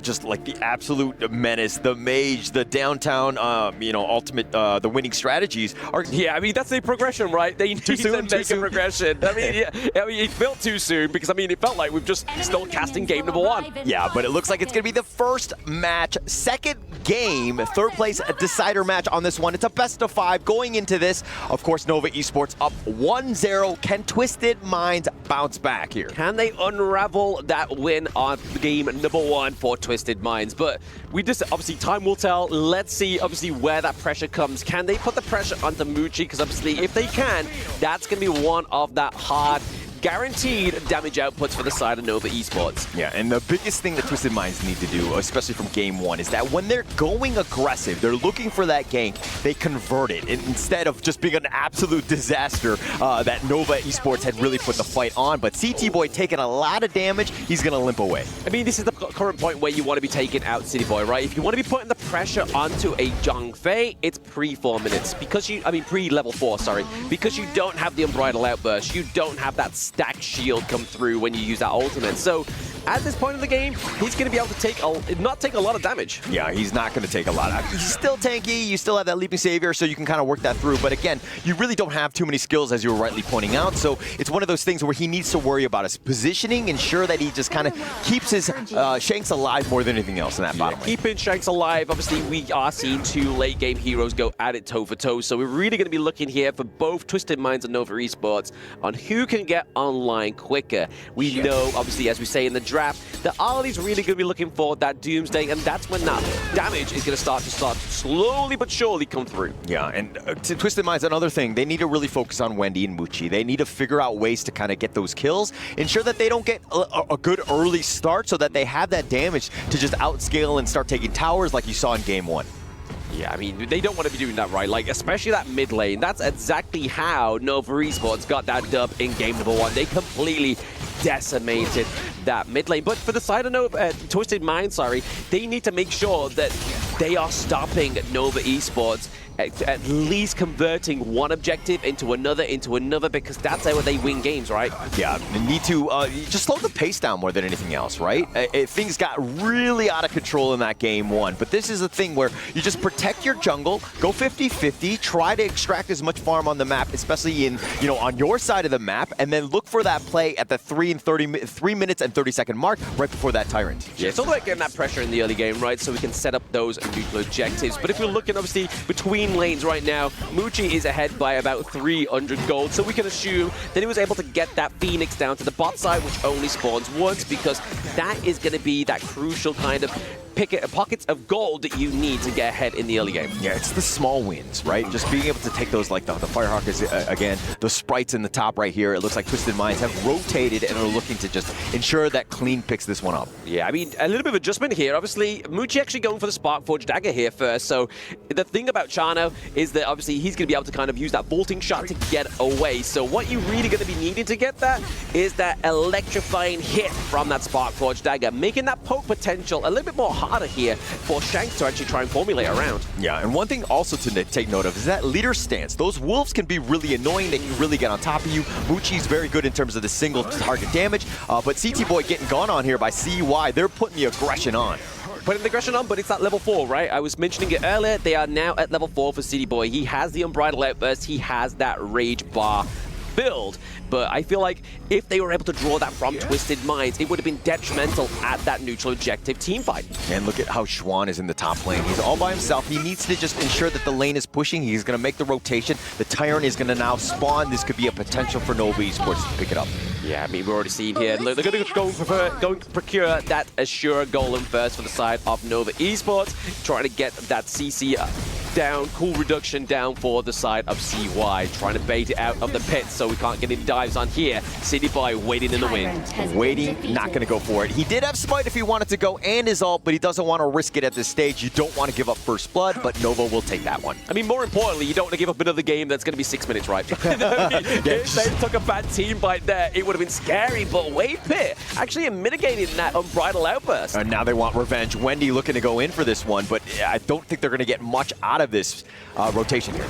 Just like the absolute menace, the mage, the downtown, ultimate, the winning strategies are. Yeah, I mean, that's the progression, right? They need to make a progression. I mean, it felt too soon because, I mean, it felt like we've just still casting game number 1. Yeah, but it looks like it's going to be the first match, second game, third place decider match on this one. It's a best of 5 going into this. Of course, Nova eSports up 1-0. Can Twisted Minds bounce back here? Can they unravel that win on game number 1 for Twisted Minds? But we just, obviously, time will tell. Let's see, obviously, where that pressure comes. Can they put the pressure onto Muchi? Because, obviously, if they can, that's going to be one of that hard, guaranteed damage outputs for the side of Nova eSports. Yeah, and the biggest thing that Twisted Minds need to do, especially from game 1, is that when they're going aggressive, they're looking for that gank, they convert it. And instead of just being an absolute disaster that Nova eSports had really put the fight on. But CT Boy taking a lot of damage, he's going to limp away. I mean, this is the current point where you want to be taking out City Boy, right? If you want to be putting the pressure onto a Zhang Fei, it's pre-4 minutes. Pre-level 4, sorry. Because you don't have the Unbridled Outburst, you don't have that stack shield come through when you use that ultimate. So at this point in the game, he's going to be able to not take a lot of damage. Yeah, he's not going to take a lot. He's still tanky, you still have that Leaping Savior, so you can kind of work that through. But again, you really don't have too many skills, as you were rightly pointing out. So it's one of those things where he needs to worry about his positioning, ensure that he just kind of keeps his Shanks alive more than anything else in that bottom lane. Keeping Shanks alive. Obviously, we are seeing 2 late game heroes go at it toe for toe. So we're really going to be looking here for both Twisted Minds and Nova eSports on who can get online quicker. We know, obviously, as we say in the draft, that Ali's really going to be looking for that Doomsday, and that's when that damage is going to start slowly but surely come through. Yeah, and to Twisted Minds, another thing, they need to really focus on Wendy and Muchi. They need to figure out ways to kind of get those kills, ensure that they don't get a good early start so that they have that damage to just outscale and start taking towers like you saw in game 1. Yeah, I mean, they don't want to be doing that, right? Like, especially that mid lane. That's exactly how Nova eSports got that dub in game number 1. They completely decimated that mid lane. But for the side of Twisted Mind, sorry, they need to make sure that they are stopping Nova eSports at least converting one objective into another, because that's how they win games, right? Yeah, they need to just slow the pace down more than anything else, right? Things got really out of control in that game 1, but this is a thing where you just protect your jungle, go 50-50, try to extract as much farm on the map, especially in, on your side of the map, and then look for that play at the 3 minutes and 30-second mark right before that Tyrant. Yeah, it's all about getting that pressure in the early game, right? So we can set up those neutral objectives. But if you're looking, obviously, between lanes right now, Muchi is ahead by about 300 gold, so we can assume that he was able to get that Phoenix down to the bot side, which only spawns once, because that is going to be that crucial kind of pockets of gold that you need to get ahead in the early game. Yeah, it's the small wins, right? Just being able to take those, like the Firehawk is, again, the sprites in the top right here. It looks like Twisted Minds have rotated and are looking to just ensure that Clean picks this one up. Yeah, I mean, a little bit of adjustment here. Obviously, Muchi actually going for the Sparkforge Dagger here first. So the thing about Chano is that obviously he's going to be able to kind of use that vaulting shot to get away. So what you're really going to be needing to get that is that electrifying hit from that Sparkforge Dagger, making that poke potential a little bit more harder here for Shanks to actually try and formulate around. Yeah, and one thing also to take note of is that leader stance. Those wolves can be really annoying. They can really get on top of you. Muchi's very good in terms of the single target damage, but CT Boy getting gone on here by CY. They're putting the aggression on. Putting the aggression on, but it's at level 4, right? I was mentioning it earlier. They are now at level 4 for City Boy. He has the Unbridled Outburst. He has that Rage Bar build. But I feel like if they were able to draw that from Twisted Minds, it would have been detrimental at that neutral objective team fight. And look at how Xuan is in the top lane. He's all by himself. He needs to just ensure that the lane is pushing. He's going to make the rotation. The Tyrant is going to now spawn. This could be a potential for Nova eSports to pick it up. Yeah, I mean, we're already seeing here. Look, they're going to procure that Assure Golem first for the side of Nova eSports, trying to get that CC down, cool reduction down for the side of CY, trying to bait it out of the pit so we can't get any dives on here. City Boy waiting in the wind. Waiting, not going to go for it. He did have Smite if he wanted to go and his ult, but he doesn't want to risk it at this stage. You don't want to give up first blood, but Nova will take that one. I mean, more importantly, you don't want to give up another game that's going to be 6 minutes, right? If they took a bad team fight there, it would have been scary, but Wave Pit actually mitigating that Unbridled Outburst. And now they want revenge. Wendy looking to go in for this one, but I don't think they're going to get much out of this rotation here.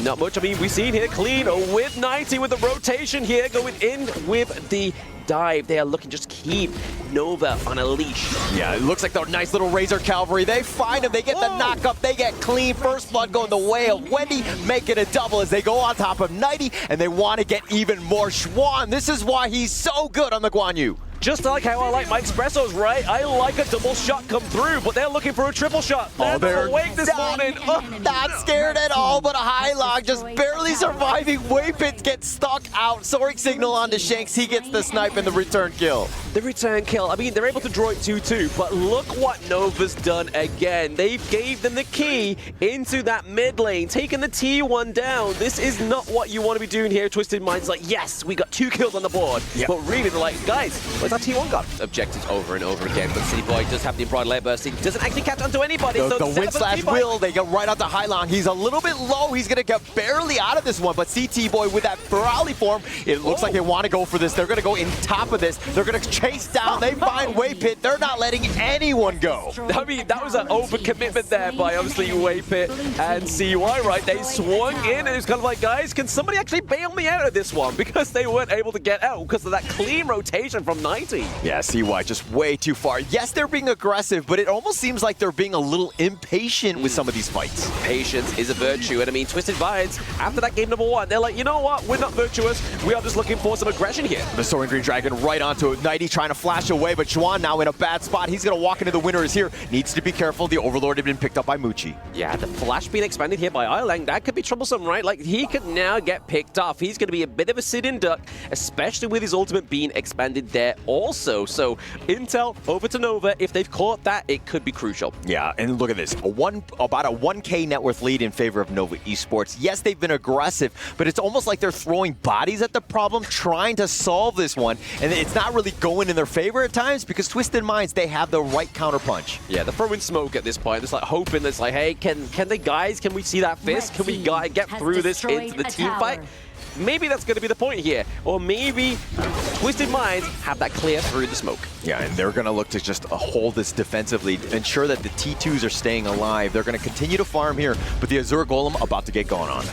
Not much. I mean, we've seen here Clean with 90 with the rotation here, going in with the dive. They are looking just keep Nova on a leash. Yeah, it looks like the nice little Razor Cavalry. They find him. They get the knock up. They get clean. First blood going the way of Wendy, making a double as they go on top of 90, and they want to get even more. Schwan, this is why he's so good on the Guan Yu. Just like how I like my espressos, right? I like a double shot come through, but they're looking for a triple shot. They're awake this morning. Not scared at all, but a high log just barely surviving. Waypit gets stuck out. Soaring signal onto Shanks. He gets the snipe and the return kill. The return kill. I mean, they're able to draw it 2-2, but look what Nova's done again. They gave them the key into that mid lane, taking the T1 down. This is not what you want to be doing here. Twisted Mind's like, yes, we got 2 kills on the board. Yep. But really, they're like, guys, where's that T1 got? Objectives over and over again, but City Boy does have the embroidered layer burst. He doesn't actually catch onto anybody. The win slash will, they get right onto Hylong. He's a little bit low. He's going to get barely out of this one, but CT Boy with that Ferali form, it looks like they want to go for this. They're going to go in top of this. They're going to chase down. They find Waypit. They're not letting anyone go. I mean, that was an overcommitment there by obviously Waypit and CY, right? They swung in and it was kind of like, guys, can somebody actually bail me out of this one? Because they weren't able to get out because of that clean rotation from 90. Yeah, CY just way too far. Yes, they're being aggressive, but it almost seems like they're being a little impatient with some of these fights. Patience is a virtue, and I mean, Twisted Minds, after that game number 1, they're like, you know what? We're not virtuous. We are just looking for some aggression here. The Soaring Green Dragon right onto it. 90 trying to flash away, but Chuan now in a bad spot. He's going to walk into the winner is here. Needs to be careful. The Overlord had been picked up by Muchi. Yeah, the flash being expanded here by Ilang, that could be troublesome, right? Like, he could now get picked off. He's going to be a bit of a sit-in duck, especially with his ultimate being expanded there also. So, Intel over to Nova. If they've caught that, it could be crucial. Yeah, and look at this. About a 1K net worth lead in favor of Nova eSports. Yes, they've been aggressive, but it's almost like they're throwing bodies at the problem, trying to solve this one, and it's not really going in their favor at times because Twisted Minds, they have the right counterpunch. Yeah, they're throwing smoke at this point. It's like hoping it's like, hey, can we see that fist? Can we get through this into the team fight? Maybe that's going to be the point here. Or maybe Twisted Minds have that clear through the smoke. Yeah, and they're going to look to just hold this defensively, ensure that the T2s are staying alive. They're going to continue to farm here, but the Azure Golem about to get going on.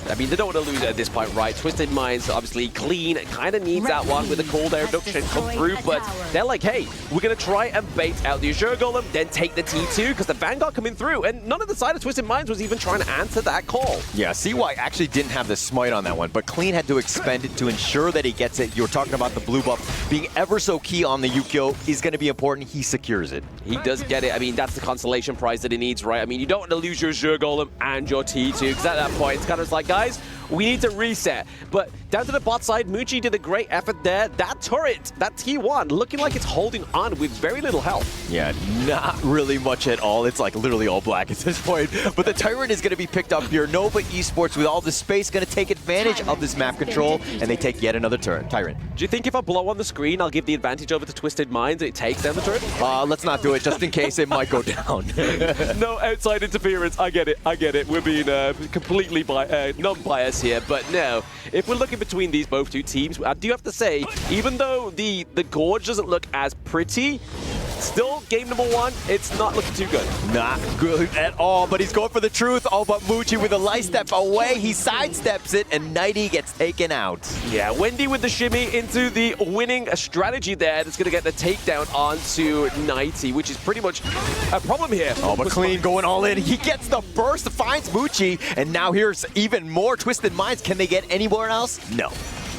I mean, they don't want to lose at this point, right? Twisted Minds, obviously clean, kind of needs that one with the cold air reduction come through, but they're like, hey, we're going to try and bait out the Azure Golem, then take the T2, because the Vanguard coming through, and none of the side of Twisted Minds was even trying to answer that call. Yeah, CY actually didn't have the smite on that one, but Clean had to expend it to ensure that he gets it. You were talking about the blue buff being ever so key on the Yukio is going to be important. He secures it. He does get it. I mean, that's the consolation prize that he needs, right? I mean, you don't want to lose your Azure Golem and your T2, because at that point, it's kind of like, guys, we need to reset. But down to the bot side, Muchi did a great effort there. That turret, that T1, looking like it's holding on with very little health. Yeah, not really much at all. It's like literally all black at this point. But the Tyrant is going to be picked up here. Nova eSports, with all the space, going to take advantage of this map control, and they take yet another turret. Tyrant. Do you think if I blow on the screen, I'll give the advantage over to Twisted Minds and it takes down the turret? Let's not do it, just in case it might go down. No outside interference. I get it. We're being completely non-biased here. But no, if we're looking between these both two teams, I do have to say, even though the Gorge doesn't look as pretty, still, game number 1, it's not looking too good. Not good at all, but he's going for the truth. Oh, but Muchi with a light step away, he sidesteps it, and 90 gets taken out. Yeah, Wendy with the shimmy into the winning strategy there that's going to get the takedown onto 90, which is pretty much a problem here. Oh, but Clean going all in. He gets the burst, finds Muchi, and now here's even more Twisted Minds. Can they get anywhere else? No.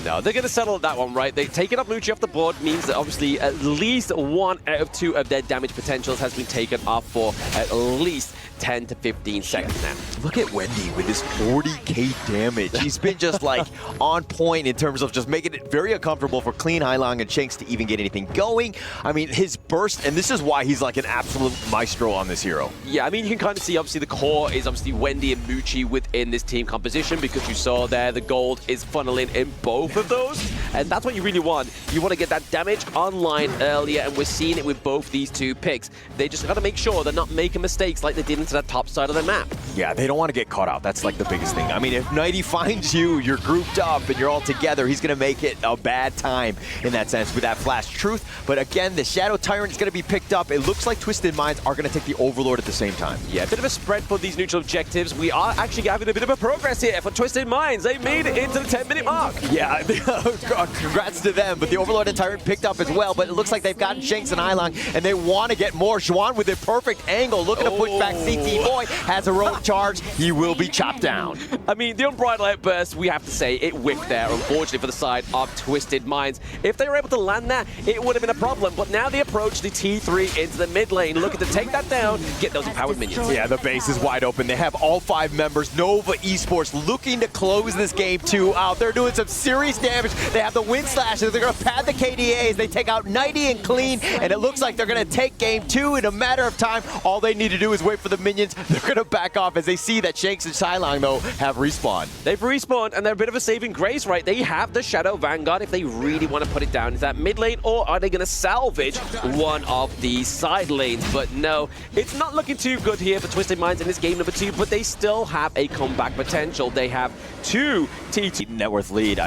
No, they're going to settle that one, right? They taking up Muchi off the board means that obviously at least 1 out of 2 of their damage potentials has been taken off for at least 10 to 15 seconds now. Look at Wendy with his 40k damage. He's been just like on point in terms of just making it very uncomfortable for Clean, Hylong, and Shanks to even get anything going. I mean, his burst, and this is why he's like an absolute maestro on this hero. Yeah, I mean, you can kind of see obviously the core is obviously Wendy and Muchi within this team composition, because you saw there the gold is funneling in both of those, and that's what you really want. You want to get that damage online earlier, and we're seeing it with both these two picks. They just got to make sure they're not making mistakes like they did into that top side of the map. Yeah, they don't want to get caught out. That's like the biggest thing. I mean, if 90 finds you, you're grouped up and you're all together, he's going to make it a bad time in that sense with that flash truth. But again, the Shadow Tyrant is going to be picked up. It looks like Twisted Minds are going to take the Overlord at the same time. Yeah, a bit of a spread for these neutral objectives. We are actually having a bit of a progress here for Twisted Minds. They made it into the 10-minute mark. Yeah, Congrats to them, but the Overlord and Tyrant picked up as well, but it looks like they've gotten Shanks and Eilong, and they want to get more. Xuan with a perfect angle, looking to push back. CT Boy has a rogue charge. He will be chopped down. I mean, the Unbridled Outburst, we have to say, it whiffed there, unfortunately, for the side of Twisted Minds. If they were able to land that, it would have been a problem, but now they approach the T3 into the mid lane, looking to take that down, get those empowered minions. Yeah, the base is wide open. They have all 5 members. Nova eSports looking to close this game 2 out. They're doing some serious damage. They have the wind slashes. They're going to pad the KDAs. They take out Nighty and Clean, and it looks like they're going to take game 2 in a matter of time. All they need to do is wait for the minions. They're going to back off as they see that Shanks and Shylong, though, have respawned. They've respawned, and they're a bit of a saving grace, right? They have the Shadow Vanguard if they really want to put it down into that mid lane, or are they going to salvage one of the side lanes? But no, it's not looking too good here for Twisted Minds in this game number 2, but they still have a comeback potential. They have 2 TT net worth lead.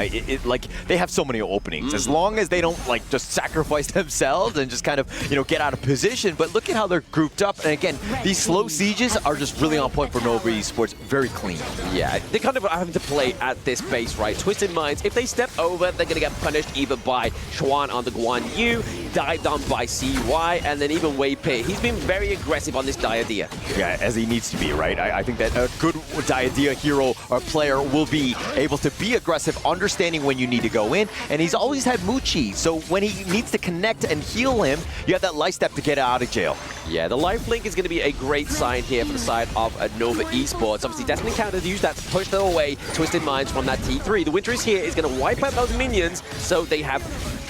Like, they have so many openings. As long as they don't like just sacrifice themselves and just kind of, you know, get out of position. But look at how they're grouped up. And again, these slow sieges are just really on point for Nova eSports. Very clean. Yeah, they kind of are having to play at this base, right? Twisted Minds, if they step over, they're going to get punished either by Xuan on the Guan Yu, dived on by CY, and then even Wei Pei. He's been very aggressive on this Diadea. Yeah, as he needs to be, right? I think that a good Diadea hero or player will be able to be aggressive, understanding when you need to go in, and he's always had Muchi, so when he needs to connect and heal him, you have that life step to get out of jail. Yeah, the lifelink is going to be a great sign here for the side of Nova eSports. Obviously, Destiny counters use that to push them away, Twisted Minds from that T3. The Winter is here, is going to wipe out those minions, so they have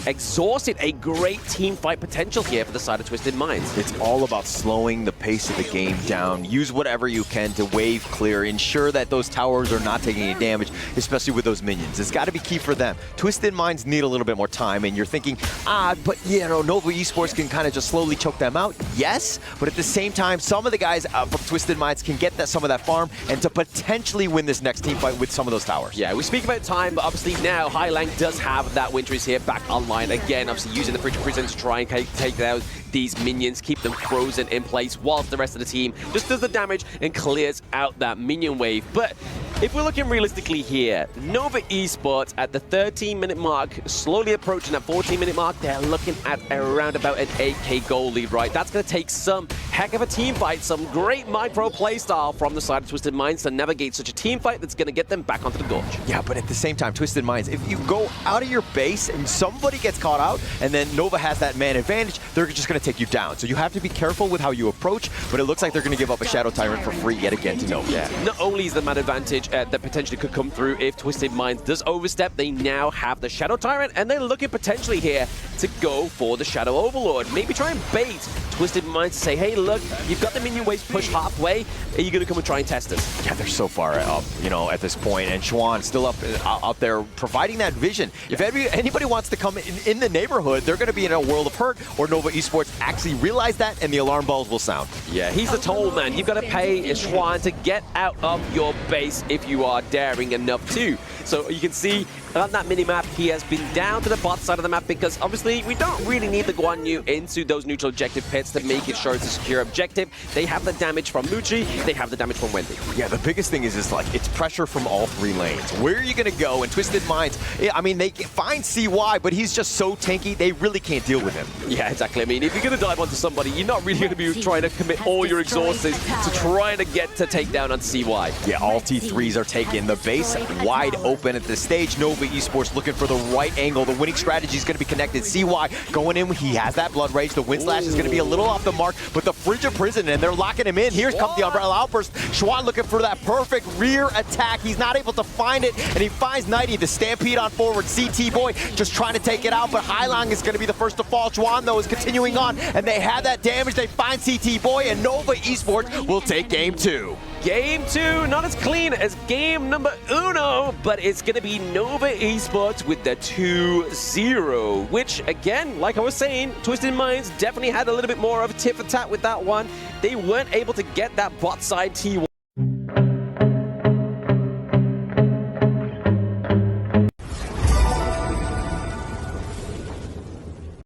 exhausted a great team fight potential here for the side of Twisted Minds. It's all about slowing the pace of the game down. Use whatever you can to wave clear. Ensure that those towers are not taking any damage, especially with those minions. It's got to be key for them. Twisted Minds need a little bit more time, and you're thinking, but you know, Nova eSports can kind of just slowly choke them out. Yes, but at the same time, some of the guys from Twisted Minds can get some of that farm and to potentially win this next team fight with some of those towers. Yeah, we speak about time, but obviously now Highlang does have that Winters here back online again, obviously using the Frigid Prison to try and take out these minions, keep them frozen in place whilst the rest of the team just does the damage and clears out that minion wave. But if we're looking realistically here, Nova eSports at the 13-minute mark, slowly approaching that 14-minute mark, they're looking at around about an 8k goal lead, right? That's going to take some heck of a team fight, some great micro playstyle from the side of Twisted Minds to navigate such a team fight that's going to get them back onto the gorge. Yeah, but at the same time, Twisted Minds, if you go out of your base and somebody gets caught out and then Nova has that man advantage, they're just going to take you down. So you have to be careful with how you approach, but it looks like they're going to give up a Shadow Tyrant for free yet again to Nova. Yeah. Not only is the man advantage that potentially could come through if Twisted Minds does overstep, they now have the Shadow Tyrant, and they're looking potentially here to go for the Shadow Overlord. Maybe try and bait Twisted Minds to say, hey, look, you've got the minion waves pushed halfway. Are you going to come and try and test us? Yeah, they're so far up, you know, at this point, and Xuan still up there providing that vision. Yeah. If anybody wants to come in the neighborhood, they're going to be in a world of hurt, or Nova eSports actually realize that, and the alarm bells will sound. Yeah, he's the toll man. You've got to pay Xuan to get out of your base if you are daring enough to. So you can see on that mini-map, he has been down to the bot side of the map because obviously we don't really need the Guan Yu into those neutral objective pits to make it sure it's a secure objective. They have the damage from Muchi, they have the damage from Wendy. Yeah, the biggest thing is like it's pressure from all 3 lanes. Where are you going to go? And Twisted Minds, I mean, they can find CY, but he's just so tanky, they really can't deal with him. Yeah, exactly. I mean, if you're going to dive onto somebody, you're not really going to be trying to commit all your exhaustions to trying to get to take down on CY. Yeah, all T3s are taken. The base wide open at this stage. Nova eSports looking for the right angle. The winning strategy is going to be connected. CY going in. He has that Blood Rage. The Wind Slash is going to be a little off the mark, but the Frigid Prison, and they're locking him in. Here comes the Umbrella Outburst. Xuan looking for that perfect rear attack. He's not able to find it, and he finds Nighty. The Stampede on forward. CT Boy just trying to take it out, but Highlang is going to be the first to fall. Xuan, though, is continuing on, and they have that damage. They find CT Boy, and Nova eSports will take game 2. Game 2, not as clean as game number 1, but it's going to be Nova eSports with the 2-0, which, again, like I was saying, Twisted Minds definitely had a little bit more of a tit for tat with that one. They weren't able to get that bot side T1.